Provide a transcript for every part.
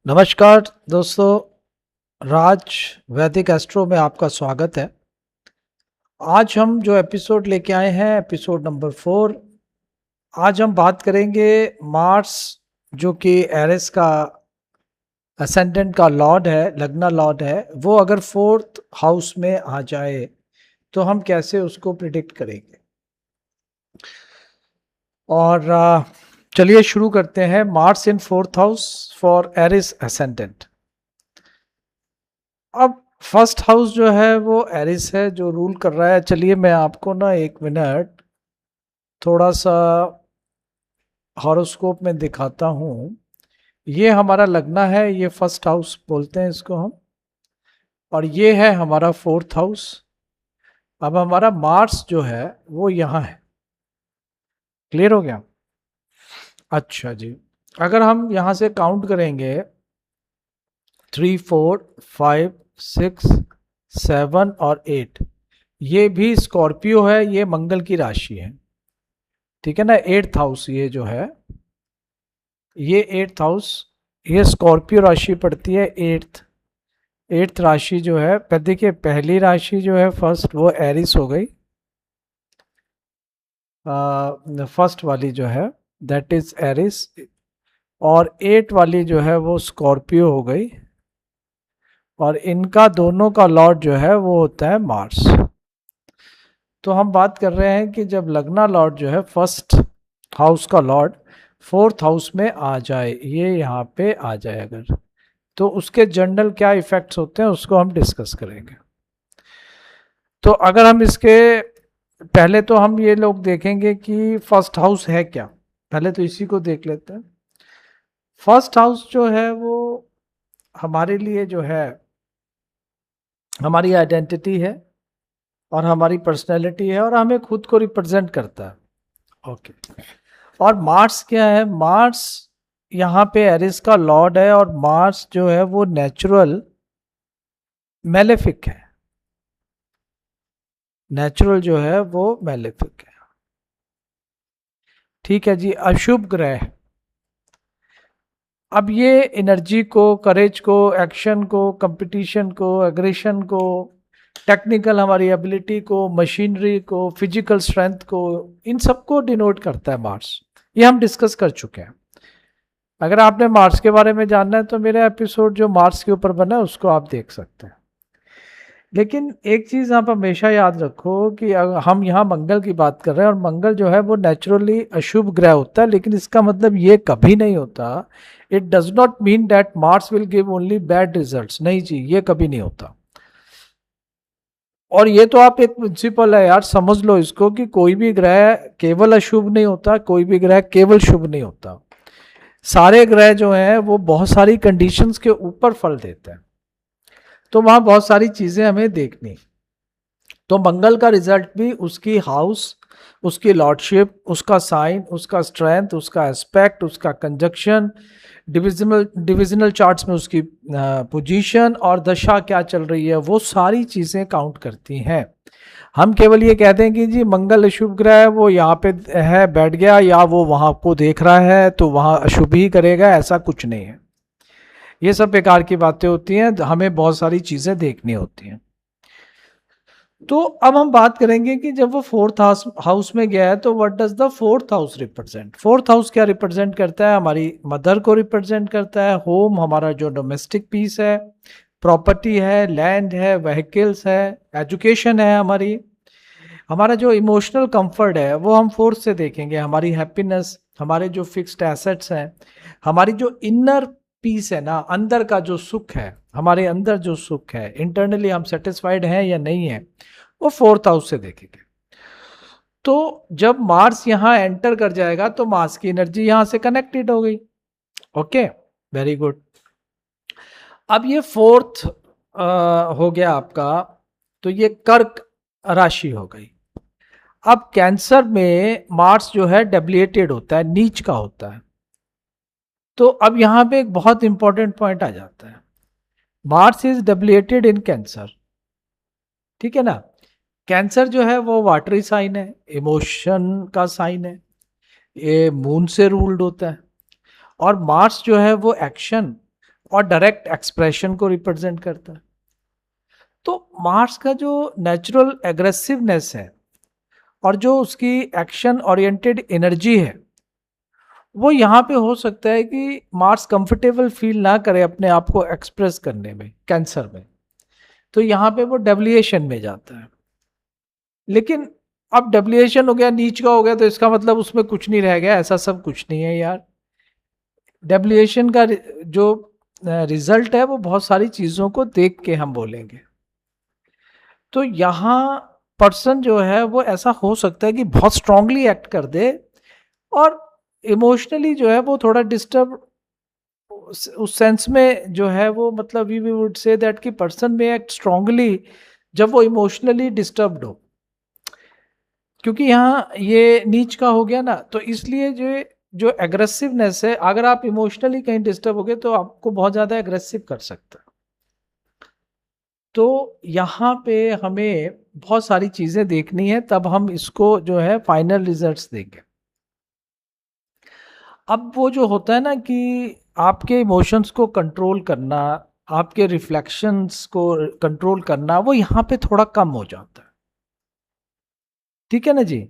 नमस्कार दोस्तों, राज वैदिक एस्ट्रो में आपका स्वागत है। आज हम जो एपिसोड लेके आए हैं एपिसोड नंबर 4। आज हम बात करेंगे मार्स जो कि एरिस का असेंडेंट का लॉर्ड है, लग्ना लॉर्ड है। वो अगर फोर्थ हाउस में आ जाए तो हम कैसे उसको प्रिडिक्ट करेंगे। और चलिए शुरू करते हैं। Mars in fourth house for Aries ascendant. अब फर्स्ट हाउस जो है वो एरिस है जो रूल कर रहा है। चलिए मैं आपको ना एक मिनट थोड़ा सा हॉरोस्कोप में दिखाता हूँ। ये हमारा लग्ना है, ये फर्स्ट हाउस बोलते हैं इसको हम, और ये है हमारा फोर्थ हाउस। अब हमारा मार्स जो है वो यहाँ है। क्लियर हो गया? अच्छा जी, अगर हम यहाँ से काउंट करेंगे 3 4 5 6 7 और 8, ये भी स्कॉर्पियो है, ये मंगल की राशि है। ठीक है ना। एट्थ हाउस ये जो है, ये एट्थ हाउस, ये स्कॉर्पियो राशि पड़ती है। एट्थ राशि जो है, देखिए पहली राशि जो है फर्स्ट, वो एरिस हो गई। फर्स्ट वाली जो है दैट इज एरिस, और एट वाली जो है वो स्कॉर्पियो हो गई। और इनका दोनों का लॉर्ड जो है वो होता है मार्स। तो हम बात कर रहे हैं कि जब लग्ना लॉर्ड जो है फर्स्ट हाउस का लॉर्ड फोर्थ हाउस में आ जाए, ये यहाँ पे आ जाए अगर, तो उसके जनरल क्या इफेक्ट्स होते हैं उसको हम डिस्कस करेंगे। तो अगर हम इसके पहले तो हम ये लोग देखेंगे कि फर्स्ट हाउस है क्या। पहले तो इसी को देख लेते हैं। फर्स्ट हाउस जो है वो हमारे लिए जो है हमारी आइडेंटिटी है और हमारी पर्सनैलिटी है और हमें खुद को रिप्रेजेंट करता है। ओके। और मार्स क्या है? मार्स यहाँ पे एरिस का लॉर्ड है, और मार्स जो है वो नेचुरल मैलेफिक है। नेचुरल जो है वो मैलेफिक है। ठीक है जी, अशुभ ग्रह है। अब ये एनर्जी को, करेज को, एक्शन को, कंपटीशन को, एग्रेशन को, टेक्निकल हमारी एबिलिटी को, मशीनरी को, फिजिकल स्ट्रेंथ को, इन सबको डिनोट करता है मार्स। ये हम डिस्कस कर चुके हैं। अगर आपने मार्स के बारे में जानना है तो मेरा एपिसोड जो मार्स के ऊपर बना है उसको आप देख सकते हैं। लेकिन एक चीज आप हमेशा याद रखो कि अगर हम यहाँ मंगल की बात कर रहे हैं, और मंगल जो है वो नेचुरली अशुभ ग्रह होता है, लेकिन इसका मतलब ये कभी नहीं होता, it does not mean that Mars will give only bad results. नहीं जी, ये कभी नहीं होता। और ये तो आप एक प्रिंसिपल है यार, समझ लो इसको कि कोई भी ग्रह केवल अशुभ नहीं होता, कोई भी ग्रह केवल शुभ नहीं होता। सारे ग्रह जो हैं वो बहुत सारी कंडीशंस के ऊपर फल देते हैं। तो वहां बहुत सारी चीजें हमें देखनी। तो मंगल का रिजल्ट भी उसकी हाउस, उसकी लॉर्डशिप, उसका साइन, उसका स्ट्रेंथ, उसका एस्पेक्ट, उसका कंजक्शन, डिविजनल चार्ट्स में उसकी पोजीशन और दशा क्या चल रही है, वो सारी चीजें काउंट करती हैं। हम केवल ये कहते हैं कि जी मंगल अशुभ ग्रह है, वो यहाँ पे है बैठ गया, या वो वहां को देख रहा है तो वहां अशुभ ही करेगा, ऐसा कुछ नहीं है। ये सब बेकार की बातें होती हैं, हमें बहुत सारी चीजें देखनी होती हैं। तो अब हम बात करेंगे कि जब वो फोर्थ हाउस में गया है तो what does the fourth house represent. Fourth house क्या रिप्रेजेंट करता है? हमारी मदर को रिप्रेजेंट करता है। होम, हमारा जो डोमेस्टिक पीस है, प्रॉपर्टी है, लैंड है, व्हीकल्स है, एजुकेशन है, हमारा जो इमोशनल कंफर्ट है वो हम फोर्थ से देखेंगे। हमारी हैप्पीनेस, हमारे जो फिक्स्ड एसेट्स हैं, हमारी जो इनर पीस है ना, अंदर का जो सुख है, हमारे अंदर जो सुख है, इंटरनली हम सेटिस्फाइड हैं या नहीं है, वो फोर्थ हाउस से देखेंगे। तो जब मार्स यहां एंटर कर जाएगा तो मार्स की एनर्जी यहां से कनेक्टेड हो गई। Okay, very good. अब ये फोर्थ हो गया आपका, तो ये कर्क राशि हो गई। अब कैंसर में मार्स जो है डेबिलिटेड होता है, नीच का होता है। तो अब यहां पे एक बहुत इंपॉर्टेंट पॉइंट आ जाता है। Mars is debilitated in Cancer. ठीक है ना। कैंसर जो है वो वाटरी साइन है, इमोशन का साइन है, ये मून से रूल्ड होता है। और मार्स जो है वो एक्शन, और डायरेक्ट एक्सप्रेशन को रिप्रेजेंट करता है। तो मार्स का जो नेचुरल एग्रेसिवनेस है और जो उसकी एक्शन ओरिएंटेड एनर्जी है, वो यहाँ पे हो सकता है कि मार्स कंफर्टेबल फील ना करे अपने आप को एक्सप्रेस करने में कैंसर में, तो यहाँ पे वो डेविएशन में जाता है। लेकिन अब डेविएशन हो गया, नीच का हो गया, तो इसका मतलब उसमें कुछ नहीं रह गया, ऐसा सब कुछ नहीं है यार। डेविएशन का जो रिजल्ट है वो बहुत सारी चीज़ों को देख के हम बोलेंगे। तो यहाँ पर्सन जो है वो ऐसा हो सकता है कि बहुत स्ट्रांगली एक्ट कर दे और इमोशनली जो है वो थोड़ा डिस्टर्ब, उस सेंस में जो है वो, मतलब वी वुड से दैट कि पर्सन में एक्ट स्ट्रांगली जब वो इमोशनली डिस्टर्ब्ड हो, क्योंकि यहाँ ये नीच का हो गया ना, तो इसलिए जो जो एग्रेसिवनेस है, अगर आप इमोशनली कहीं डिस्टर्ब हो गए तो आपको बहुत ज़्यादा एग्रेसिव कर सकता है। तो यहाँ पे हमें बहुत सारी चीज़ें देखनी है, तब हम इसको जो है फाइनल रिजल्ट्स देंगे। अब वो जो होता है ना कि आपके इमोशंस को कंट्रोल करना, आपके रिफ्लेक्शंस को कंट्रोल करना, वो यहाँ पे थोड़ा कम हो जाता है। ठीक है ना जी।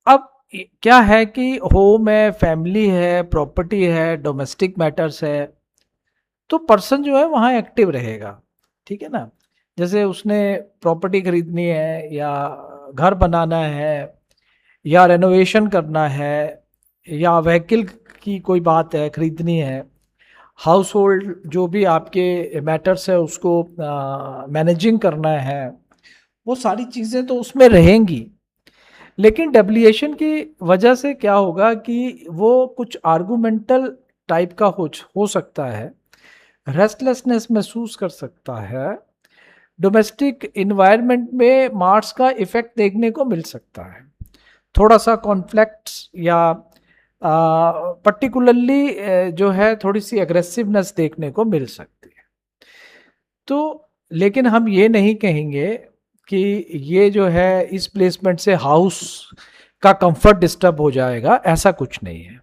अब क्या है कि होम है, फैमिली है, प्रॉपर्टी है, डोमेस्टिक मैटर्स है, तो पर्सन जो है वहाँ एक्टिव रहेगा। ठीक है ना। जैसे उसने प्रॉपर्टी खरीदनी है, या घर बनाना है, या रेनोवेशन करना है, या व्हीकल की कोई बात है खरीदनी है, हाउस होल्ड जो भी आपके मैटर्स है उसको मैनेजिंग करना है, वो सारी चीज़ें तो उसमें रहेंगी। लेकिन डेविएशन की वजह से क्या होगा कि वो कुछ आर्गुमेंटल टाइप का हो सकता है, रेस्टलेसनेस महसूस कर सकता है, डोमेस्टिक इन्वायरमेंट में मार्स का इफेक्ट देखने को मिल सकता है, थोड़ा सा कॉन्फ्लिक्ट्स या पर्टिकुलरली जो है थोड़ी सी एग्रेसिवनेस देखने को मिल सकती है। तो लेकिन हम ये नहीं कहेंगे कि ये जो है इस प्लेसमेंट से हाउस का कंफर्ट डिस्टर्ब हो जाएगा, ऐसा कुछ नहीं है।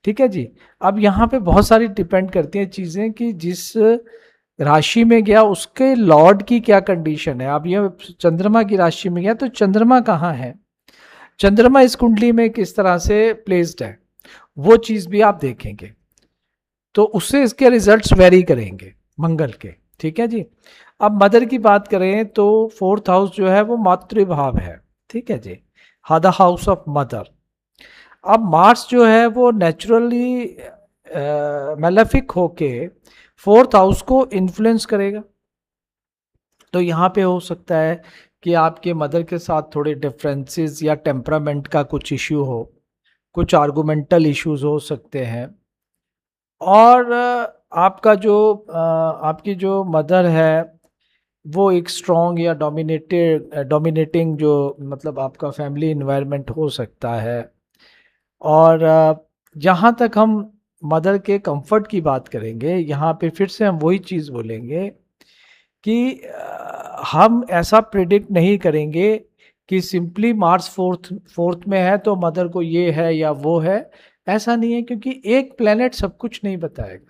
ठीक है जी। अब यहाँ पे बहुत सारी डिपेंड करती हैं चीज़ें कि जिस राशि में गया उसके लॉर्ड की क्या कंडीशन है। अब ये चंद्रमा की राशि में गया तो चंद्रमा कहाँ है, चंद्रमा इस कुंडली में किस तरह से प्लेस्ड है, वो चीज़ भी आप देखेंगे, तो उससे इसके रिजल्ट्स वेरी करेंगे मंगल के। ठीक है जी। अब मदर की बात करें तो 4th हाउस जो है वो मातृभाव है। ठीक है जी, द हाउस ऑफ मदर। अब मार्स जो है वो नेचुरली मेलेफिक होके 4th हाउस को इन्फ्लुएंस करेगा। तो यहाँ पे हो सकता है कि आपके मदर के साथ थोड़े डिफरेंसेस या टेम्परामेंट का कुछ इश्यू हो, कुछ आर्गुमेंटल इश्यूज हो सकते हैं। और आपका जो आपकी जो मदर है वो एक स्ट्रॉन्ग या डोमिनेटिंग जो, मतलब आपका फैमिली इन्वायरमेंट हो सकता है। और जहाँ तक हम मदर के कंफर्ट की बात करेंगे, यहाँ पे फिर से हम वही चीज़ बोलेंगे कि हम ऐसा प्रिडिक्ट नहीं करेंगे कि सिंपली मार्स फोर्थ में है तो मदर को ये है या वो है, ऐसा नहीं है, क्योंकि एक प्लेनेट सब कुछ नहीं बताएगा।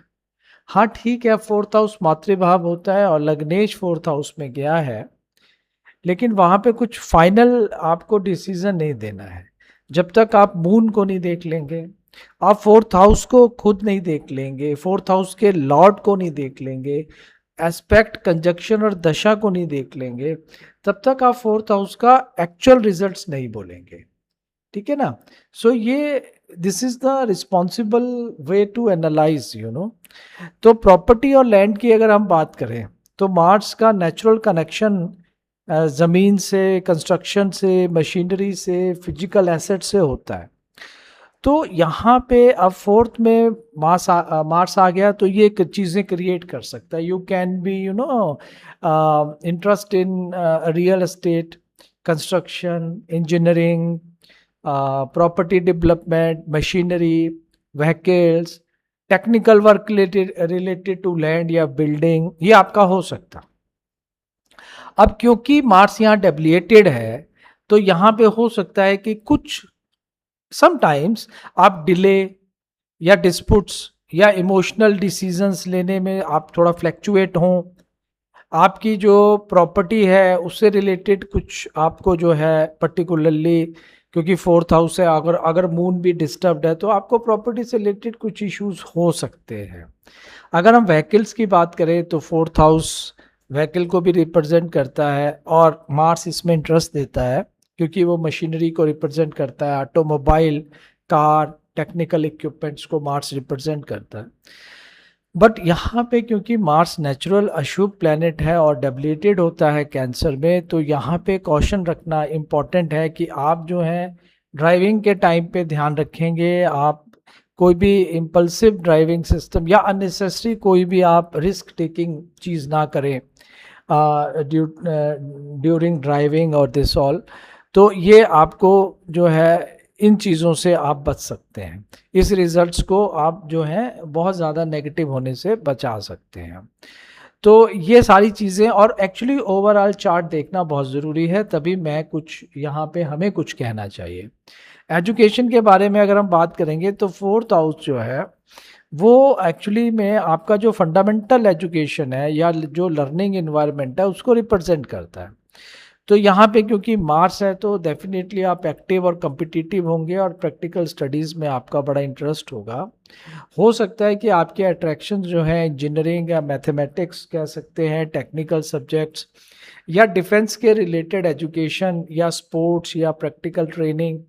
हाँ ठीक है, 4th हाउस मातृभाव होता है और लग्नेश 4th हाउस में गया है, लेकिन वहाँ पे कुछ फाइनल आपको डिसीजन नहीं देना है जब तक आप मून को नहीं देख लेंगे, आप 4th हाउस को खुद नहीं देख लेंगे, 4th हाउस के लॉर्ड को नहीं देख लेंगे, एस्पेक्ट कंजक्शन और दशा को नहीं देख लेंगे, तब तक आप 4th हाउस का एक्चुअल रिजल्ट्स नहीं बोलेंगे। ठीक है ना। सो ये this is the responsible way to analyse, you know. तो प्रॉपर्टी और लैंड की अगर हम बात करें तो मार्स का नेचुरल कनेक्शन ज़मीन से, कंस्ट्रक्शन से, मशीनरी से, फिजिकल एसेट से होता है। तो यहाँ पे अब 4th में मार्स आ गया तो ये चीज़ें क्रिएट कर सकता है। You can be you know interest in real estate, construction, engineering, property development, machinery, vehicles, technical work related to land या बिल्डिंग, ये आपका हो सकता। अब क्योंकि मार्स यहाँ डेविएटेड है तो यहाँ पे हो सकता है कि कुछ समटाइम्स आप डिले या डिस्प्यूट्स या इमोशनल डिसीजंस लेने में आप थोड़ा फ्लैक्चुएट हों, आपकी जो प्रॉपर्टी है उससे रिलेटेड कुछ आपको जो है पर्टिकुलरली, क्योंकि फोर्थ हाउस है, अगर अगर मून भी डिस्टर्ब्ड है तो आपको प्रॉपर्टी से रिलेटेड कुछ इश्यूज हो सकते हैं। अगर हम व्हीकल्स की बात करें तो फोर्थ हाउस व्हीकल को भी रिप्रेजेंट करता है और मार्स इसमें इंटरेस्ट देता है क्योंकि वो मशीनरी को रिप्रेजेंट करता है, ऑटोमोबाइल, कार, टेक्निकल इक्विपमेंट्स को मार्स रिप्रेजेंट करता है। बट यहाँ पे क्योंकि मार्स नेचुरल अशुभ प्लैनेट है और डेबिलिटेड होता है कैंसर में, तो यहाँ पे कॉशन रखना इम्पॉर्टेंट है कि आप जो है ड्राइविंग के टाइम पे ध्यान रखेंगे, आप कोई भी इम्पल्सिव ड्राइविंग सिस्टम या अननेसेसरी कोई भी आप रिस्क टेकिंग चीज़ ना करें ड्यूरिंग ड्राइविंग और दिस ऑल। तो ये आपको जो है इन चीज़ों से आप बच सकते हैं, इस रिजल्ट्स को आप जो है बहुत ज़्यादा नेगेटिव होने से बचा सकते हैं। तो ये सारी चीज़ें, और एक्चुअली ओवरऑल चार्ट देखना बहुत ज़रूरी है, तभी मैं कुछ यहाँ पे हमें कुछ कहना चाहिए। एजुकेशन के बारे में अगर हम बात करेंगे तो फोर्थ हाउस जो है वो एक्चुअली में आपका जो फंडामेंटल एजुकेशन है या जो लर्निंग इन्वायरमेंट है उसको रिप्रेजेंट करता है। तो यहाँ पे क्योंकि मार्स है तो डेफिनेटली आप एक्टिव और कम्पिटिटिव होंगे और प्रैक्टिकल स्टडीज़ में आपका बड़ा इंटरेस्ट होगा। हो सकता है कि आपके अट्रैक्शन जो है इंजीनियरिंग या मैथमेटिक्स कह सकते हैं, टेक्निकल सब्जेक्ट्स या डिफेंस के रिलेटेड एजुकेशन या स्पोर्ट्स या प्रैक्टिकल ट्रेनिंग,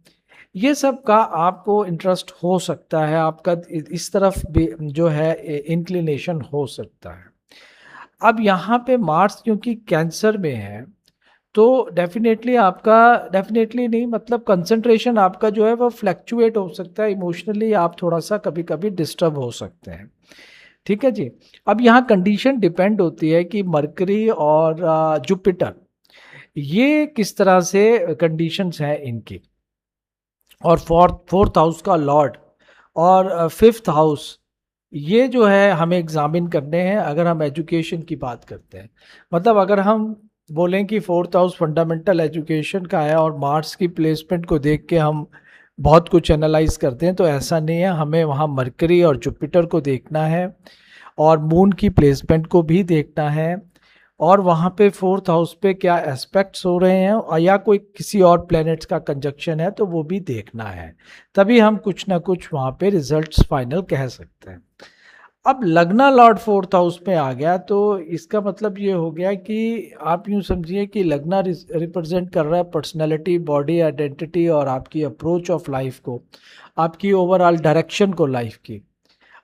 ये सब का आपको इंटरेस्ट हो सकता है, आपका इस तरफ भी जो है इंक्लिनेशन हो सकता है। अब यहाँ पे मार्स क्योंकि कैंसर में है तो डेफिनेटली आपका, डेफिनेटली नहीं मतलब कंसंट्रेशन आपका जो है वो फ्लैक्चुएट हो सकता है, इमोशनली आप थोड़ा सा कभी कभी डिस्टर्ब हो सकते हैं। ठीक है जी। अब यहाँ कंडीशन डिपेंड होती है कि मरकरी और जुपिटर ये किस तरह से कंडीशंस हैं इनकी, और फोर्थ हाउस का लॉर्ड और फिफ्थ हाउस, ये जो है हमें एग्जामिन करने हैं अगर हम एजुकेशन की बात करते हैं। मतलब अगर हम बोलें कि फोर्थ हाउस फंडामेंटल एजुकेशन का है और मार्स की प्लेसमेंट को देख के हम बहुत कुछ एनालाइज करते हैं, तो ऐसा नहीं है। हमें वहाँ मरकरी और जुपिटर को देखना है और मून की प्लेसमेंट को भी देखना है, और वहाँ पे फोर्थ हाउस पे क्या एस्पेक्ट्स हो रहे हैं और या कोई किसी और प्लैनेट्स का कंजक्शन है तो वो भी देखना है, तभी हम कुछ ना कुछ वहाँ पे रिजल्ट्स फाइनल कह सकते हैं। अब लगना लॉर्ड फोर्थ हाउस में आ गया तो इसका मतलब ये हो गया कि आप यूँ समझिए कि लगना रिप्रेजेंट कर रहा है पर्सनैलिटी, बॉडी आइडेंटिटी और आपकी अप्रोच ऑफ लाइफ को, आपकी ओवरऑल डायरेक्शन को लाइफ की।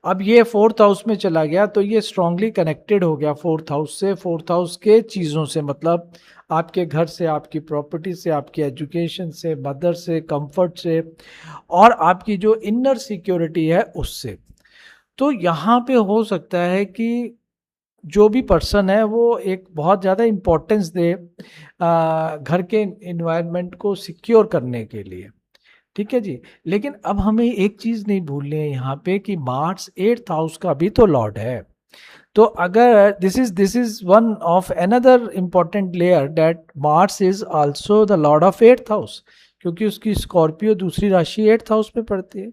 अब ये फोर्थ हाउस में चला गया तो ये स्ट्रांगली कनेक्टेड हो गया फोर्थ हाउस से, फोर्थ हाउस के चीज़ों से, मतलब आपके घर से, आपकी प्रॉपर्टी से, आपकी एजुकेशन से, मदर से, कंफर्ट से, और आपकी जो इनर सिक्योरिटी है उससे। तो यहाँ पे हो सकता है कि जो भी पर्सन है वो एक बहुत ज़्यादा इम्पोर्टेंस दे घर के इन्वायरमेंट को सिक्योर करने के लिए। ठीक है जी। लेकिन अब हमें एक चीज़ नहीं भूलनी है यहाँ पे कि मार्स एट्थ हाउस का भी तो लॉर्ड है। तो अगर this is one of another important layer that Mars is also the Lord of eighth house, क्योंकि उसकी स्कॉर्पियो दूसरी राशि एट्थ हाउस में पड़ती है।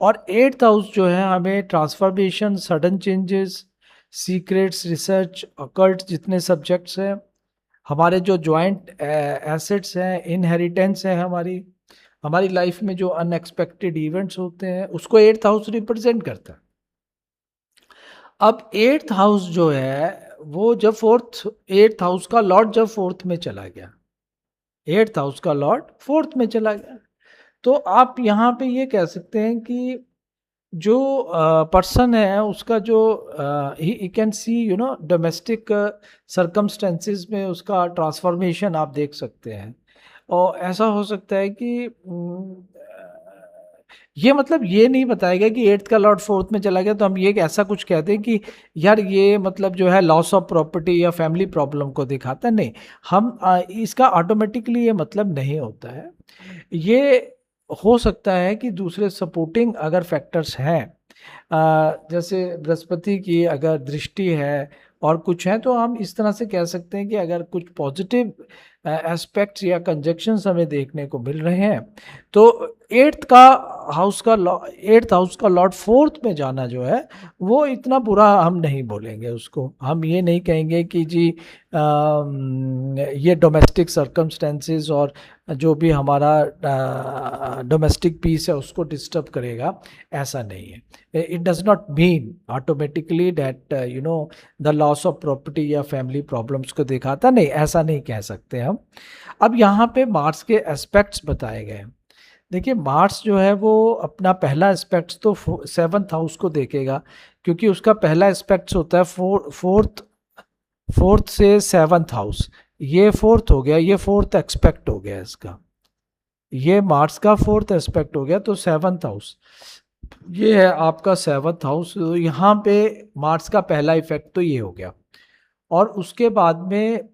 और एट्थ हाउस जो है हमें transformation, sudden changes, secrets, research, occult जितने सब्जेक्ट्स हैं, हमारे जो जॉइंट एसेट्स हैं, इनहेरिटेंस है, हमारी लाइफ में जो अनएक्सपेक्टेड इवेंट्स होते हैं, उसको एट्थ हाउस रिप्रेजेंट करता है। अब एट्थ हाउस जो है वो जब एट्थ हाउस का लॉर्ड जब फोर्थ में चला गया, एट्थ हाउस का लॉर्ड फोर्थ में चला गया, तो आप यहाँ पे ये कह सकते हैं कि जो पर्सन है उसका जो he can see domestic circumstances में उसका ट्रांसफॉर्मेशन आप देख सकते हैं। और ऐसा हो सकता है कि ये मतलब ये नहीं बताएगा कि एट्थ का लॉर्ड फोर्थ में चला गया तो हम ये ऐसा कुछ कहते हैं कि यार ये मतलब जो है लॉस ऑफ प्रॉपर्टी या फैमिली प्रॉब्लम को दिखाता है, नहीं। हम इसका ऑटोमेटिकली ये मतलब नहीं होता है। ये हो सकता है कि दूसरे सपोर्टिंग अगर फैक्टर्स हैं जैसे बृहस्पति की अगर दृष्टि है और कुछ है, तो हम इस तरह से कह सकते हैं कि अगर कुछ पॉजिटिव एस्पेक्ट्स या कंजक्शंस हमें देखने को मिल रहे हैं, तो एट्थ हाउस का लॉर्ड फोर्थ में जाना जो है वो इतना बुरा हम नहीं बोलेंगे उसको। हम ये नहीं कहेंगे कि जी ये डोमेस्टिक सर्कमस्टेंसेस और जो भी हमारा डोमेस्टिक पीस है उसको डिस्टर्ब करेगा, ऐसा नहीं है। It does not mean automatically that the loss of property या फैमिली प्रॉब्लम्स को दिखाता, नहीं, ऐसा नहीं कह सकते हम। अब यहाँ पे मार्स के एस्पेक्ट्स बताए गए। देखिए मार्स जो है वो अपना पहला एस्पेक्ट तो 7th हाउस को देखेगा, क्योंकि उसका पहला एस्पेक्ट होता है फोर्थ से 7th हाउस। ये फोर्थ हो गया, ये फोर्थ एस्पेक्ट हो गया इसका, ये मार्स का फोर्थ एस्पेक्ट हो गया। तो 7th हाउस ये है आपका 7th हाउस। यहाँ पे मार्स का पहला इफेक्ट तो ये हो गया, और उसके बाद में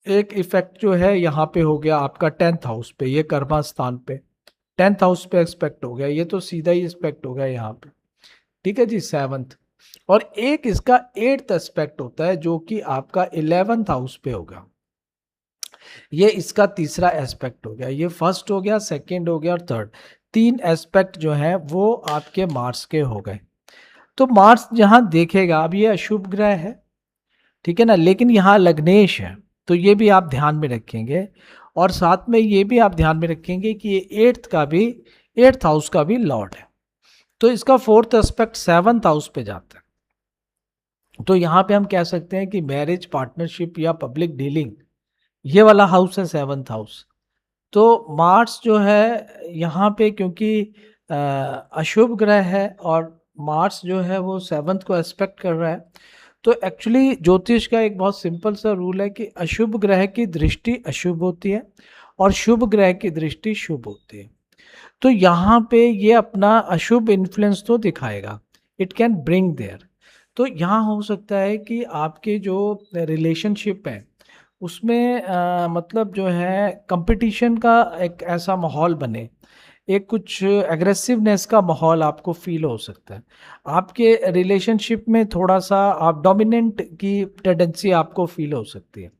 एक इफेक्ट जो है यहाँ पे हो गया आपका 10th हाउस पे, ये कर्मा स्थान पे 10th हाउस पे एक्सपेक्ट हो गया, ये तो सीधा ही एक्सपेक्ट हो गया यहाँ पे, ठीक है जी 7th। और एक इसका 8th एस्पेक्ट होता है जो कि आपका 11th हाउस पे होगा, ये इसका तीसरा एस्पेक्ट हो गया। ये फर्स्ट हो गया, सेकंड हो गया और थर्ड, 3 एस्पेक्ट जो है वो आपके मार्स के हो गए। तो मार्स जहां देखेगा, अब ये अशुभ ग्रह है, ठीक है ना, लेकिन यहाँ लग्नेश है, तो ये भी आप ध्यान में रखेंगे। और साथ में ये भी आप ध्यान में रखेंगे कि ये 8th हाउस का भी लॉर्ड है, तो इसका फोर्थ एस्पेक्ट 7th हाउस पे जाता है। तो यहाँ पे हम कह सकते हैं कि मैरिज, पार्टनरशिप या पब्लिक डीलिंग, ये वाला हाउस है 7th हाउस। तो मार्स जो है यहाँ पे क्योंकि अशुभ ग्रह है और मार्स जो है वो 7th को एस्पेक्ट कर रहा है, तो एक्चुअली ज्योतिष का एक बहुत सिंपल सा रूल है कि अशुभ ग्रह की दृष्टि अशुभ होती है और शुभ ग्रह की दृष्टि शुभ होती है। तो यहाँ पे ये अपना अशुभ इन्फ्लुएंस तो दिखाएगा, इट कैन ब्रिंग देयर। तो यहाँ हो सकता है कि आपके जो रिलेशनशिप है उसमें मतलब जो है कंपटीशन का एक ऐसा माहौल बने, एक कुछ एग्रेसिवनेस का माहौल आपको फील हो सकता है। आपके रिलेशनशिप में थोड़ा सा आप डोमिनेंट की टेंडेंसी आपको फील हो सकती है।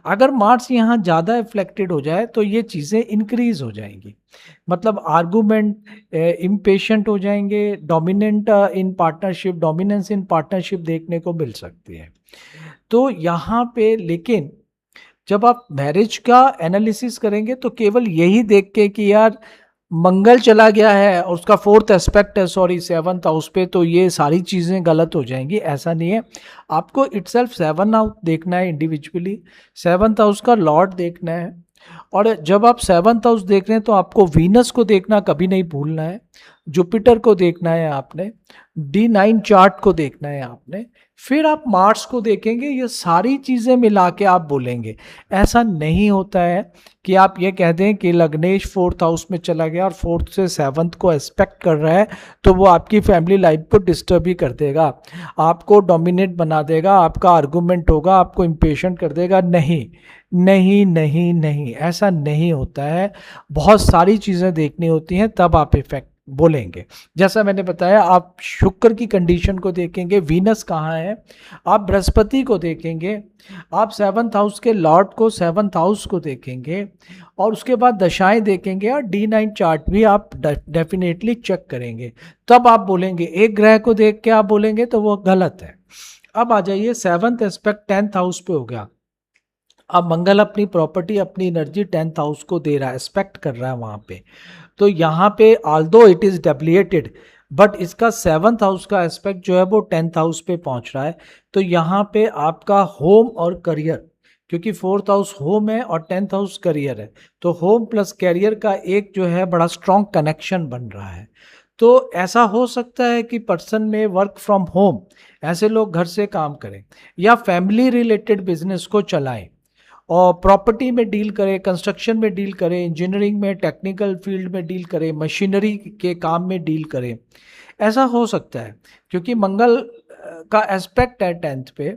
अगर मार्स यहाँ ज़्यादा इफ्लेक्टेड हो जाए तो ये चीज़ें इंक्रीज हो जाएंगी, मतलब आर्गूमेंट, इम्पेशेंट हो जाएंगे, dominant in partnership, dominance in partnership देखने को मिल सकती है। तो यहाँ पे लेकिन जब आप मैरिज का एनालिसिस करेंगे तो केवल यही देख के कि यार मंगल चला गया है और उसका फोर्थ एस्पेक्ट है, सॉरी 7th हाउस पे, तो ये सारी चीज़ें गलत हो जाएंगी, ऐसा नहीं है। आपको इटसेल्फ 7th हाउस देखना है इंडिविजुअली, 7th हाउस का लॉर्ड देखना है। और जब आप 7th हाउस देख रहे हैं तो आपको वीनस को देखना कभी नहीं भूलना है, जुपिटर को देखना है आपने, D9 चार्ट को देखना है आपने, फिर आप मार्स को देखेंगे, ये सारी चीज़ें मिला के आप बोलेंगे। ऐसा नहीं होता है कि आप ये कह दें कि लग्नेश 4th हाउस में चला गया और 4th से 7th को एस्पेक्ट कर रहा है तो वो आपकी फैमिली लाइफ को डिस्टर्ब ही कर देगा, आपको डोमिनेट बना देगा, आपका आर्गूमेंट होगा, आपको इम्पेशेंट कर देगा। नहीं नहीं नहीं नहीं, ऐसा नहीं होता है। बहुत सारी चीज़ें देखनी होती हैं तब आप इफेक्ट बोलेंगे। जैसा मैंने बताया, आप शुक्र की कंडीशन को देखेंगे, वीनस कहाँ है, आप बृहस्पति को देखेंगे, आप 7th हाउस के लॉर्ड को, 7th हाउस को देखेंगे, और उसके बाद दशाएं देखेंगे और D9 चार्ट भी आप डेफिनेटली चेक करेंगे, तब आप बोलेंगे। एक ग्रह को देख के आप बोलेंगे तो वो गलत है। अब आ जाइए 7th एस्पेक्ट 10th हाउस पे हो गया। अब मंगल अपनी प्रॉपर्टी, अपनी एनर्जी 10th हाउस को दे रहा है, एस्पेक्ट कर रहा है वहां पे। तो यहाँ पे ऑल्दो इट इज डेप्लिएटेड, बट इसका 7th हाउस का एस्पेक्ट जो है वो 10th हाउस पे पहुंच रहा है। तो यहाँ पे आपका होम और करियर, क्योंकि 4th हाउस होम है और 10th हाउस करियर है, तो होम प्लस करियर का एक जो है बड़ा स्ट्रॉन्ग कनेक्शन बन रहा है। तो ऐसा हो सकता है कि पर्सन में वर्क फ्रॉम होम, ऐसे लोग घर से काम करें या फैमिली रिलेटेड बिजनेस को चलाएं और प्रॉपर्टी में डील करें, कंस्ट्रक्शन में डील करें, इंजीनियरिंग में, टेक्निकल फील्ड में डील करें, मशीनरी के काम में डील करें, ऐसा हो सकता है क्योंकि मंगल का एस्पेक्ट है 10th पे।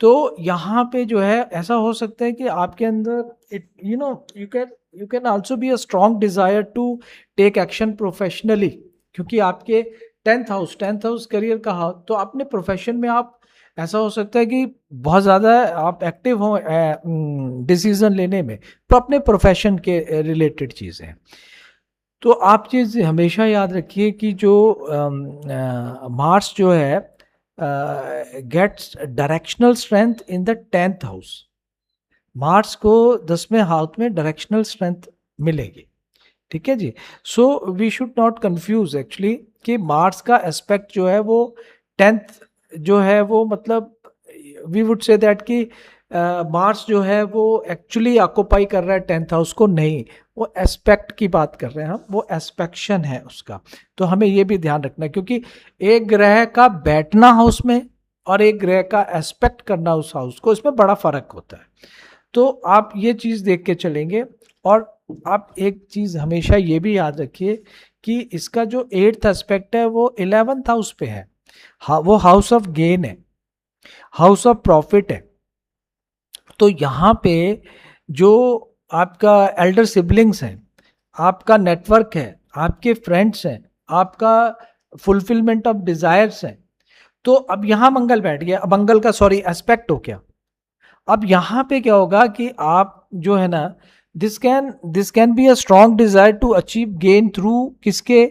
तो यहाँ पे जो है ऐसा हो सकता है कि आपके अंदर it you can also be a strong desire to take action professionally, क्योंकि आपके टेंथ हाउस करियर का हाउस, तो अपने प्रोफेशन में आप, ऐसा हो सकता है कि बहुत ज़्यादा आप एक्टिव हो डिसीजन लेने में, तो अपने प्रोफेशन के रिलेटेड चीज़ें हैं। तो आप चीज़ हमेशा याद रखिए कि जो मार्स जो है gets directional strength in the 10th house. Mars को 10वें हाउस में डायरेक्शनल स्ट्रेंथ मिलेगी, ठीक है जी। So we should not confuse actually कि मार्स का एस्पेक्ट जो है वो 10th जो है वो मतलब वी वुड से दैट कि मार्स जो है वो एक्चुअली ऑक्युपाई कर रहा है 10th हाउस को, नहीं, वो एस्पेक्ट की बात कर रहे हैं हम, वो एस्पेक्शन है उसका। तो हमें ये भी ध्यान रखना है, क्योंकि एक ग्रह का बैठना हाउस में और एक ग्रह का एस्पेक्ट करना उस हाउस को, इसमें बड़ा फर्क होता है। तो आप ये चीज़ देख के चलेंगे। और आप एक चीज़ हमेशा ये भी याद रखिए कि इसका जो 8th एस्पेक्ट है वो 11th हाउस पे है। हाँ, वो हाउस ऑफ गेन है, हाउस ऑफ प्रॉफिट है। तो यहाँ पे जो आपका एल्डर सिबलिंग्स हैं, आपका नेटवर्क है, आपके फ्रेंड्स हैं, आपका फुलफिलमेंट ऑफ डिजायर्स है, तो अब यहाँ मंगल बैठ गया, मंगल का सॉरी एस्पेक्ट हो गया। अब यहाँ पे क्या होगा कि आप जो है ना, this can be a strong desire to achieve gain through किसके,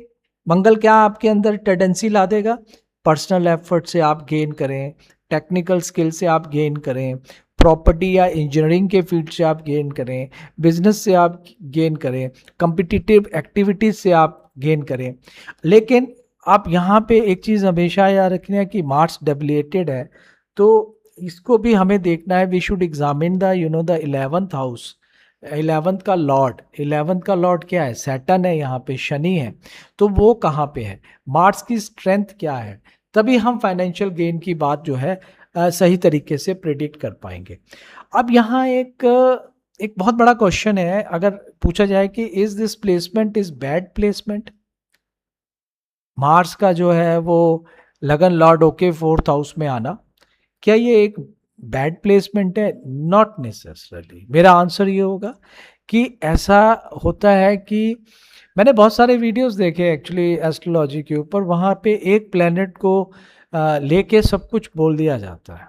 मंगल क्या आपके अंदर टेंडेंसी ला देगा, पर्सनल एफर्ट से आप गेन करें, टेक्निकल स्किल से आप गेन करें, प्रॉपर्टी या इंजीनियरिंग के फील्ड से आप गेन करें, बिजनेस से आप गेन करें, कम्पिटिटिव एक्टिविटीज से आप गेन करें। लेकिन आप यहाँ पे एक चीज़ हमेशा याद रखनी है कि मार्स डेबिलेटेड है, तो इसको भी हमें देखना है। We should examine the the 11th house, 11th का लॉर्ड, 11th का लॉर्ड क्या है, सैटर्न है, यहाँ पे शनि है, तो वो कहाँ पे है, मार्स की स्ट्रेंथ क्या है, तभी हम फाइनेंशियल गेन की बात जो है सही तरीके से प्रेडिक्ट कर पाएंगे। अब यहाँ एक बहुत बड़ा क्वेश्चन है, अगर पूछा जाए कि is this placement is bad placement, Mars का जो है वो लगन लॉर्ड होके 4th हाउस में आना, क्या ये एक बैड प्लेसमेंट है? Not necessarily. मेरा आंसर ये होगा कि ऐसा होता है कि मैंने बहुत सारे वीडियोस देखे एक्चुअली एस्ट्रोलॉजी के ऊपर, वहाँ पे एक प्लेनेट को लेके सब कुछ बोल दिया जाता है।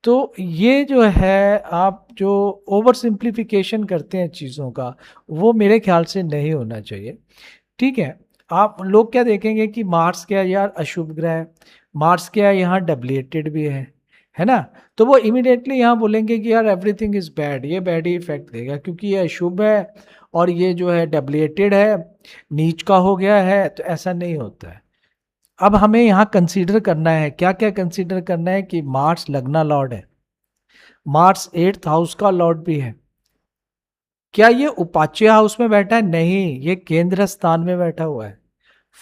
तो ये जो है, आप जो ओवर सिंप्लीफिकेशन करते हैं चीज़ों का, वो मेरे ख्याल से नहीं होना चाहिए, ठीक है। आप लोग क्या देखेंगे कि मार्स क्या यार अशुभ ग्रह है, मार्स क्या यहाँ डब्लिएटेड भी है ना, तो वो इमीडिएटली यहाँ बोलेंगे कि यार एवरीथिंग इज बैड, ये बैड ही इफेक्ट देगा क्योंकि ये अशुभ है और ये जो है डब्लिएटेड है, नीच का हो गया है। तो ऐसा नहीं होता है। अब हमें यहाँ कंसीडर करना है, क्या क्या कंसीडर करना है कि मार्स लगना लॉर्ड है, मार्स 8th हाउस का लॉर्ड भी है। क्या ये उपाच्य हाउस में बैठा है? नहीं, ये केंद्र स्थान में बैठा हुआ है,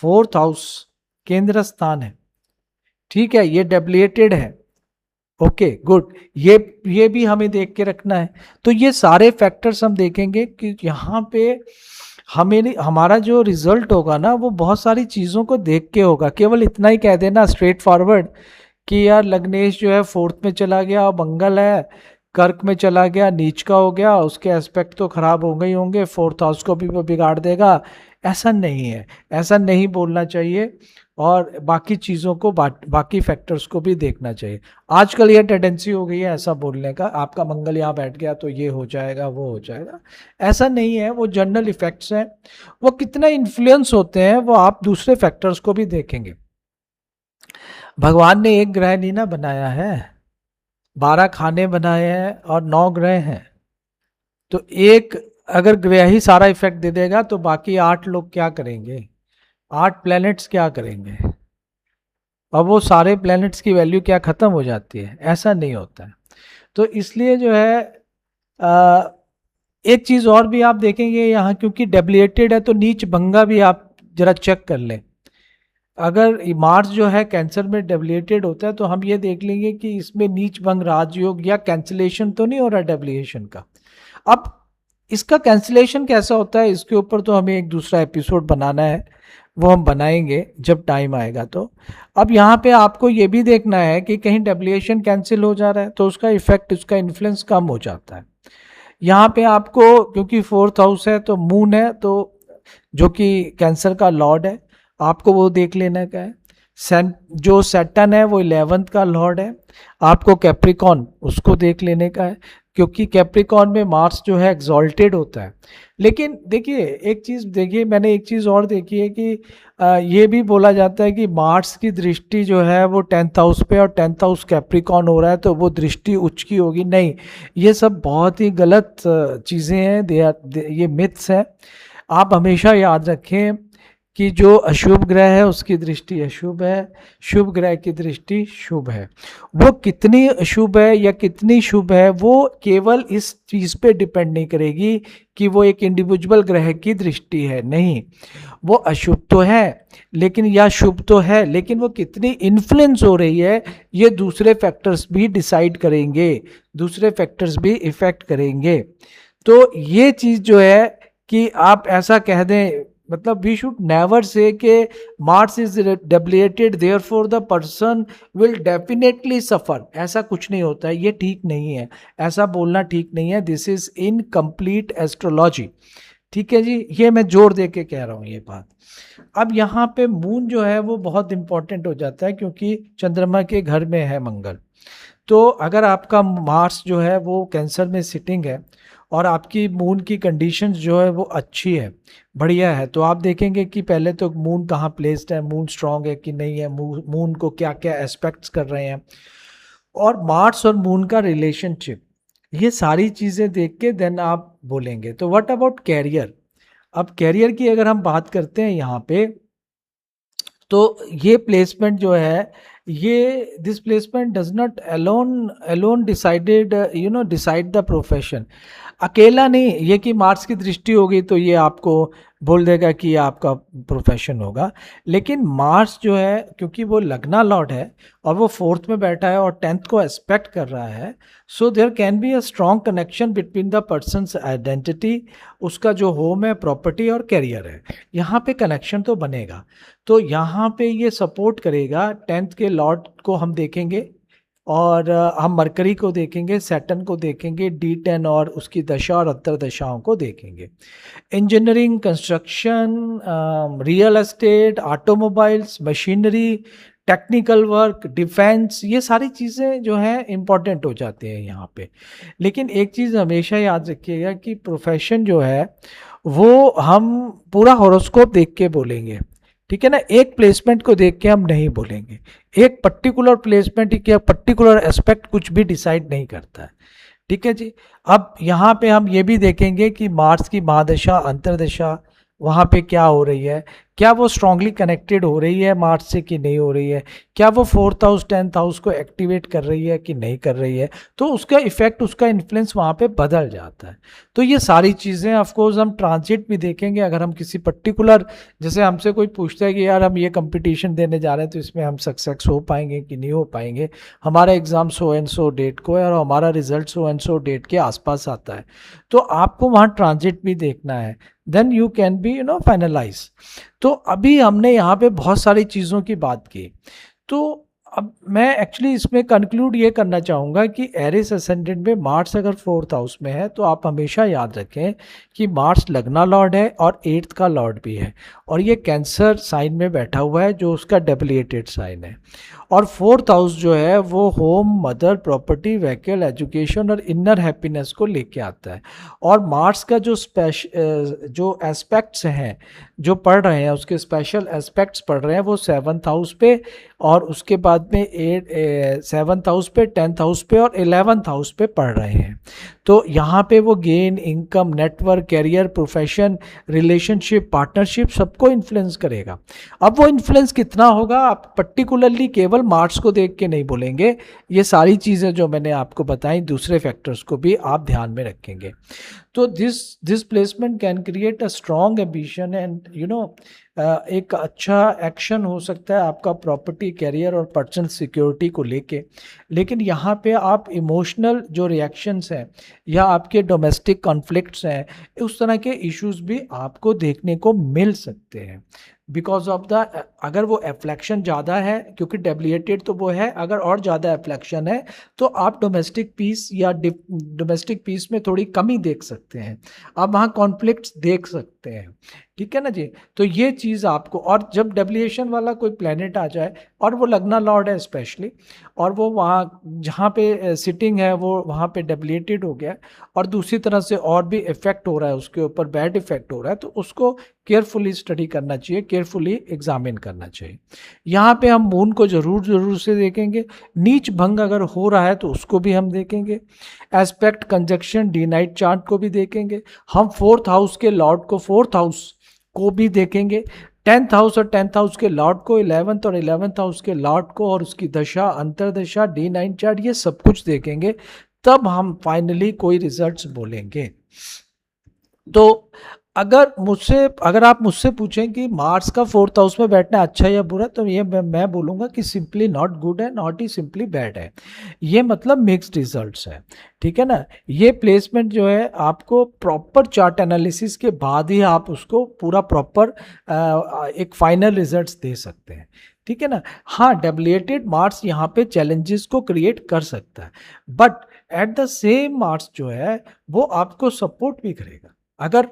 4th हाउस केंद्र स्थान है, ठीक है, ये डेबिलिएटेड है। ओके गुड, ये भी हमें देख के रखना है। तो ये सारे फैक्टर्स हम देखेंगे कि यहाँ पे हमें, हमारा जो रिजल्ट होगा ना वो बहुत सारी चीज़ों को देख के होगा। केवल इतना ही कह देना स्ट्रेट फॉरवर्ड कि यार लग्नेश जो है 4th में चला गया, मंगल है कर्क में चला गया, नीच का हो गया, उसके एस्पेक्ट तो खराब होंगे ही होंगे, 4th हाउस को भी वो बिगाड़ देगा, ऐसा नहीं है, ऐसा नहीं बोलना चाहिए। और बाकी चीज़ों को बाकी फैक्टर्स को भी देखना चाहिए। आजकल ये टेंडेंसी हो गई है ऐसा बोलने का, आपका मंगल यहाँ बैठ गया तो ये हो जाएगा वो हो जाएगा, ऐसा नहीं है। वो जनरल इफेक्ट्स हैं, वो कितना इन्फ्लुएंस होते हैं वो आप दूसरे फैक्टर्स को भी देखेंगे। भगवान ने एक ग्रह नहीं ना बनाया है, 12 खाने बनाए हैं और 9 ग्रह हैं। तो एक अगर ग्रह ही सारा इफेक्ट दे देगा तो बाकी 8 लोग क्या करेंगे, 8 प्लैनेट्स क्या करेंगे, और वो सारे प्लैनेट्स की वैल्यू क्या खत्म हो जाती है? ऐसा नहीं होता है। तो इसलिए जो है एक चीज़ और भी आप देखेंगे यहाँ, क्योंकि डेबिलिएटेड है तो नीच भंगा भी आप जरा चेक कर लें। अगर मार्स जो है कैंसर में डेबिलिएटेड होता है तो हम ये देख लेंगे कि इसमें नीच भंग राजयोग या कैंसिलेशन तो नहीं हो रहा डेबिलिएशन का। अब इसका कैंसिलेशन कैसा होता है इसके ऊपर तो हमें एक दूसरा एपिसोड बनाना है, वो हम बनाएंगे जब टाइम आएगा। तो अब यहाँ पे आपको ये भी देखना है कि कहीं डेबिलिएशन कैंसिल हो जा रहा है तो उसका इफेक्ट, उसका इन्फ्लुएंस कम हो जाता है। यहाँ पे आपको क्योंकि 4th हाउस है तो मून है, तो जो कि कैंसर का लॉर्ड है, आपको वो देख लेने का है। जो सैटर्न है वो 11th का लॉर्ड है, आपको कैप्रिकॉन उसको देख लेने का है, क्योंकि कैप्रिकॉन में मार्स जो है एग्जॉल्टेड होता है। लेकिन देखिए एक चीज़ देखिए, मैंने एक चीज़ और देखी है कि ये भी बोला जाता है कि मार्स की दृष्टि जो है वो 10th हाउस पे, और 10th हाउस कैप्रिकॉन हो रहा है तो वो दृष्टि उच्च की होगी। नहीं, ये सब बहुत ही गलत चीज़ें हैं, ये मिथ्स हैं। आप हमेशा याद रखें कि जो अशुभ ग्रह है उसकी दृष्टि अशुभ है, शुभ ग्रह की दृष्टि शुभ है। वो कितनी अशुभ है या कितनी शुभ है वो केवल इस चीज़ पे डिपेंड नहीं करेगी कि वो एक इंडिविजुअल ग्रह की दृष्टि है, नहीं, वो अशुभ तो है लेकिन, या शुभ तो है लेकिन वो कितनी इन्फ्लुएंस हो रही है ये दूसरे फैक्टर्स भी डिसाइड करेंगे, दूसरे फैक्टर्स भी इफेक्ट करेंगे। तो ये चीज़ जो है कि आप ऐसा कह दें, मतलब वी शुड नेवर से के Mars is debilitated therefore the person will definitely suffer, ऐसा कुछ नहीं होता है, ये ठीक नहीं है, ऐसा बोलना ठीक नहीं है। दिस इज इनकम्प्लीट एस्ट्रोलॉजी, ठीक है जी, ये मैं जोर दे के कह रहा हूँ ये बात। अब यहाँ पे मून जो है वो बहुत इंपॉर्टेंट हो जाता है, क्योंकि चंद्रमा के घर में है मंगल। तो अगर आपका मार्स जो है वो कैंसर में सिटिंग है और आपकी मून की कंडीशंस जो है वो अच्छी है, बढ़िया है, तो आप देखेंगे कि पहले तो मून कहाँ प्लेस्ड है, मून स्ट्रांग है कि नहीं है, मून को क्या क्या एस्पेक्ट्स कर रहे हैं, और मार्स और मून का रिलेशनशिप, ये सारी चीज़ें देख के देन आप बोलेंगे। तो व्हाट अबाउट कैरियर? अब कैरियर की अगर हम बात करते हैं यहाँ पे, तो ये प्लेसमेंट जो है, ये this placement does not alone decided decide the profession. अकेला नहीं, ये कि मार्स की दृष्टि होगी तो ये आपको बोल देगा कि ये आपका प्रोफेशन होगा। लेकिन मार्स जो है, क्योंकि वो लग्ना लॉर्ड है और वो 4th में बैठा है और 10th को एस्पेक्ट कर रहा है, so there can be a strong connection between the person's identity, उसका जो होम है, प्रॉपर्टी और कैरियर है, यहाँ पे कनेक्शन तो बनेगा। तो यहाँ पे ये सपोर्ट करेगा। 10th के लॉर्ड को हम देखेंगे, और हम मरकरी को देखेंगे, सैटर्न को देखेंगे, D10 और उसकी दशा और अंतर्दशाओं को देखेंगे। Engineering, construction, real estate, automobiles, machinery, technical work, defence, ये सारी चीज़ें जो हैं इम्पॉर्टेंट हो जाती हैं यहाँ पे। लेकिन एक चीज़ हमेशा याद रखिएगा कि प्रोफेशन जो है वो हम पूरा हॉरोस्कोप देख के बोलेंगे, ठीक है ना, एक प्लेसमेंट को देख के हम नहीं बोलेंगे। एक पर्टिकुलर प्लेसमेंट या पर्टिकुलर एस्पेक्ट कुछ भी डिसाइड नहीं करता है, ठीक है जी। अब यहाँ पे हम ये भी देखेंगे कि मार्स की महादशा, अंतर्दशा, वहाँ पे क्या हो रही है, क्या वो स्ट्रांगली कनेक्टेड हो रही है मार्स से कि नहीं हो रही है, क्या वो 4th हाउस 10th हाउस को एक्टिवेट कर रही है कि नहीं कर रही है, तो उसका इफेक्ट, उसका इन्फ्लुएंस वहाँ पे बदल जाता है। तो ये सारी चीज़ें ऑफकोर्स हम ट्रांजिट भी देखेंगे। अगर हम किसी पर्टिकुलर, जैसे हमसे कोई पूछता है कि यार हम ये कंपटीशन देने जा रहे हैं तो इसमें हम सक्सेस हो पाएंगे कि नहीं हो पाएंगे, हमारा exam so and so date को है और हमारा result so and so date के आसपास आता है, तो आपको वहाँ ट्रांजिट भी देखना है, then you can be finalise. तो अभी हमने यहाँ पे बहुत सारी चीज़ों की बात की, तो अब मैं एक्चुअली इसमें कंक्लूड ये करना चाहूँगा कि एरिस असेंडेंट में मार्स अगर 4th हाउस में है तो आप हमेशा याद रखें कि मार्स लग्ना लॉर्ड है और 8th का लॉर्ड भी है, और ये कैंसर साइन में बैठा हुआ है जो उसका डेबिलिटेड साइन है। और 4th हाउस जो है वो home, mother, property, vehicle, education और इनर हैप्पीनेस को लेके आता है। और मार्स का जो एस्पेक्ट्स हैं जो पढ़ रहे हैं, उसके स्पेशल एस्पेक्ट्स पढ़ रहे हैं वो 7th हाउस पे, और उसके बाद में 7th हाउस पे, 10th हाउस पे और 11th हाउस पे पढ़ रहे हैं। तो यहाँ पे वो gain, income, network, career, profession, relationship, partnership सबको इन्फ्लुएंस करेगा। अब वो इन्फ्लुएंस कितना होगा आप पर्टिकुलरली केवल मार्स को देख के नहीं बोलेंगे, ये सारी चीज़ें जो मैंने आपको बताई दूसरे फैक्टर्स को भी आप ध्यान में रखेंगे। तो this placement can create a strong ambition and एक अच्छा एक्शन हो सकता है आपका प्रॉपर्टी, कैरियर और पर्सनल सिक्योरिटी को लेके। लेकिन यहाँ पे आप इमोशनल जो रिएक्शंस हैं या आपके डोमेस्टिक कॉन्फ्लिक्ट्स हैं, उस तरह के इश्यूज भी आपको देखने को मिल सकते हैं बिकॉज ऑफ द, अगर वो एफ्लेक्शन ज़्यादा है, क्योंकि डेबिलिटेड तो वो है, अगर और ज़्यादा एफ्लेक्शन है तो आप डोमेस्टिक पीस या डोमेस्टिक पीस में थोड़ी कमी देख सकते हैं, आप वहाँ कॉन्फ्लिक्ट्स देख सकते हैं, ठीक है ना जी। तो ये चीज़ आपको, और जब डेविएशन वाला कोई प्लेनेट आ जाए और वो लग्ना लॉर्ड है स्पेशली, और वो वहाँ जहाँ पे सिटिंग है वो वहाँ पे डेबिलिटेड हो गया है, और दूसरी तरह से और भी इफेक्ट हो रहा है उसके ऊपर, बैड इफेक्ट हो रहा है, तो उसको केयरफुली स्टडी करना चाहिए, केयरफुली एग्जामिन करना चाहिए। यहाँ पे हम मून को जरूर से देखेंगे, नीच भंग अगर हो रहा है तो उसको भी हम देखेंगे, aspect conjunction D night chart को भी देखेंगे, हम फोर्थ हाउस के लॉर्ड को, फोर्थ हाउस को भी देखेंगे, 10th हाउस और 10th हाउस के लॉर्ड को, 11th और 11th हाउस के लॉर्ड को, और उसकी दशा अंतरदशा D9 चार्ट, ये सब कुछ देखेंगे, तब हम फाइनली कोई रिजल्ट्स बोलेंगे। तो अगर आप मुझसे पूछें कि मार्स का फोर्थ हाउस में बैठना अच्छा या बुरा, तो ये मैं बोलूँगा कि सिंपली नॉट गुड है, नॉट ही सिंपली बैड है, ये मतलब मिक्स्ड रिजल्ट्स है, ठीक है ना। ये प्लेसमेंट जो है आपको प्रॉपर चार्ट एनालिसिस के बाद ही आप उसको पूरा प्रॉपर एक फाइनल रिजल्ट्स दे सकते हैं, ठीक है ना। हाँ, डेबिलिटेड मार्स यहाँ पे चैलेंजेस को क्रिएट कर सकता है, but at the same Mars जो है वो आपको सपोर्ट भी करेगा। अगर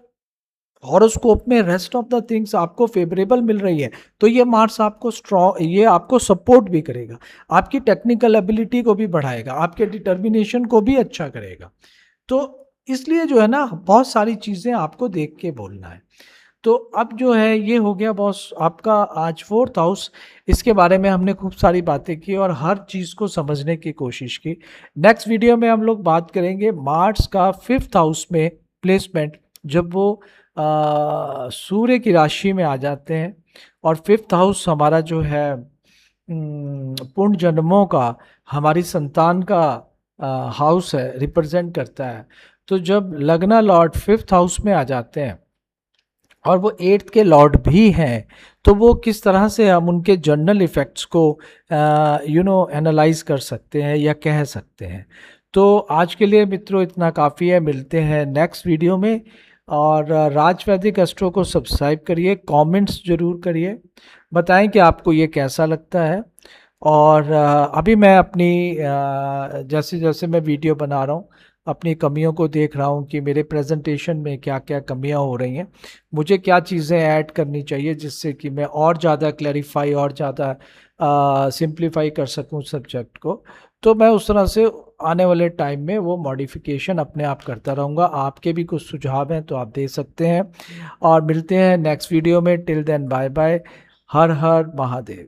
हॉरोस्कोप में रेस्ट ऑफ द थिंग्स आपको फेवरेबल मिल रही है, तो ये मार्स आपको ये आपको सपोर्ट भी करेगा, आपकी टेक्निकल एबिलिटी को भी बढ़ाएगा, आपके डिटर्मिनेशन को भी अच्छा करेगा। तो इसलिए जो है ना, बहुत सारी चीज़ें आपको देख के बोलना है। तो अब जो है ये हो गया बॉस आपका आज फोर्थ हाउस, इसके बारे में हमने खूब सारी बातें की और हर चीज़ को समझने की कोशिश की। नेक्स्ट वीडियो में हम लोग बात करेंगे मार्स का फिफ्थ हाउस में प्लेसमेंट, जब वो सूर्य की राशि में आ जाते हैं, और फिफ्थ हाउस हमारा जो है पूर्ण जन्मों का, हमारी संतान का हाउस है, रिप्रेजेंट करता है। तो जब लग्ना लॉर्ड फिफ्थ हाउस में आ जाते हैं और वो एट्थ के लॉर्ड भी हैं, तो वो किस तरह से हम उनके जर्नल इफेक्ट्स को एनालाइज कर सकते हैं या कह सकते हैं। तो आज के लिए मित्रों इतना काफ़ी है, मिलते हैं नेक्स्ट वीडियो में। और राज वैदिक एस्ट्रो को सब्सक्राइब करिए, कमेंट्स जरूर करिए, बताएं कि आपको ये कैसा लगता है। और अभी मैं अपनी जैसे जैसे मैं वीडियो बना रहा हूँ, अपनी कमियों को देख रहा हूँ कि मेरे प्रेजेंटेशन में क्या क्या कमियाँ हो रही हैं, मुझे क्या चीज़ें ऐड करनी चाहिए जिससे कि मैं और ज़्यादा क्लैरिफाई और ज़्यादा सिंप्लीफाई कर सकूँ सब्जेक्ट को। तो मैं उस तरह से आने वाले टाइम में वो मॉडिफिकेशन अपने आप करता रहूँगा। आपके भी कुछ सुझाव हैं तो आप दे सकते हैं, और मिलते हैं नेक्स्ट वीडियो में। टिल देन बाय बाय, हर हर महादेव।